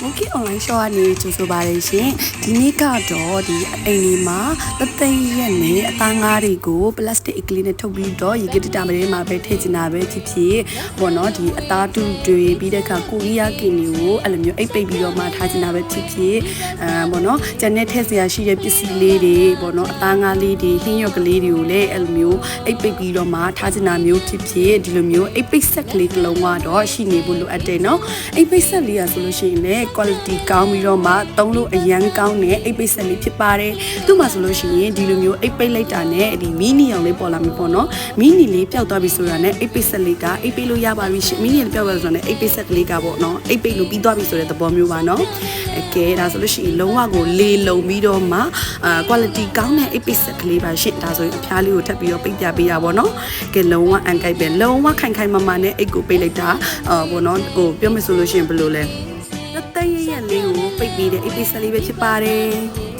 Okay online show အနေနဲ့ကြိုဆိုပါရရှင်ဒီနေ့ကတော့ဒီအိမ်လေးမှာတသိန်းရက်နဲ့အသားငါးတွေကို plastic အကလေးနဲ့ထုတ်ပြီးတော့ရေကတတာမလေးမှာပဲထည့်ချင်တာပဲဖြစ်ဖြစ်ပေါ့နော်ဒီအသားတူတွေပြီးတဲ့အခါကိုရီးယားကင်တွေကိုအဲ့လိုမျိုးအိတ်ပိတ်ပြီးတော့မှထားချင်တာပဲဖြစ်ဖြစ်ပေါ့နော်ဂျန်နဲ့ထည့်စရာရှိတဲ့ပစ္စည်းလေးတွေပေါ့နော်အသားငါးလေးတွေဟင်းရွက်ကလေးတွေကိုလည်းအဲ့လိုမျိုးအိတ်ပိတ်ပြီးတော့မှထားချင်တာမျိုးဖြစ်ဖြစ်ဒီလိုမျိုးအိတ်ပိတ်ဆက်ကလေးတစ်လုံးကတော့ရှိနေဖို့လိုအပ်တယ်နော်အိတ်ပိတ်ဆက်လေးရဆိုလို့ရှိရင်လည်း quality ကောင်းပြီးတော့မှသုံးလို့အရန်ကောင်းတဲ့အိတ်ပိတ်ဆက်လေးဖြစ်ပါတယ်သူ့မှာဆိုလို့ရှိရင်ဒီလိုမျိုးအိတ်ပိတ်လိုက်တာနဲ့ဒီမီနီအောင်လေးပေါ်လာမှာပေါ့နော်မီနီလေးပျောက်သွားပြီဆိုတာနဲ့အိတ်ပိတ်ဆက်လေးကအိတ်ပိတ်လို့ရပါပြီရှင်မီနီလေးပျောက်သွားဆိုတော့နဲ့အိတ်ပိတ်ဆက်ကလေးကပေါ့နော်အိတ်ပိတ်လို့ပြီးသွားပြီဆိုတဲ့သဘောမျိုးပါနော်ကဲဒါဆိုလို့ရှိရင်လုံးဝကိုလေလုံပြီးတော့မှquality ကောင်းတဲ့အိတ်ပိတ်ဆက်ကလေးပါရှင်ဒါဆိုရင်အဖျားလေးကိုထပ်ပြီးတော့ပိတ်ပြပေးရပါတော့ကဲလုံးဝအန်ကိုက်ပဲလုံးဝခိုင်ခိုင်မာမာနဲ့အိတ်ကိုပိတ်လိုက်တာပေါ့နော်ဟိုပြောမယ်ဆိုလို့ရှိရင်ဘယ်လိုလဲတသိန်းရက်လေးကိုပိတ်ပြီးတဲ့အိတ်ပိတ်ဆက်လေးပဲဖြစ်ပါတယ်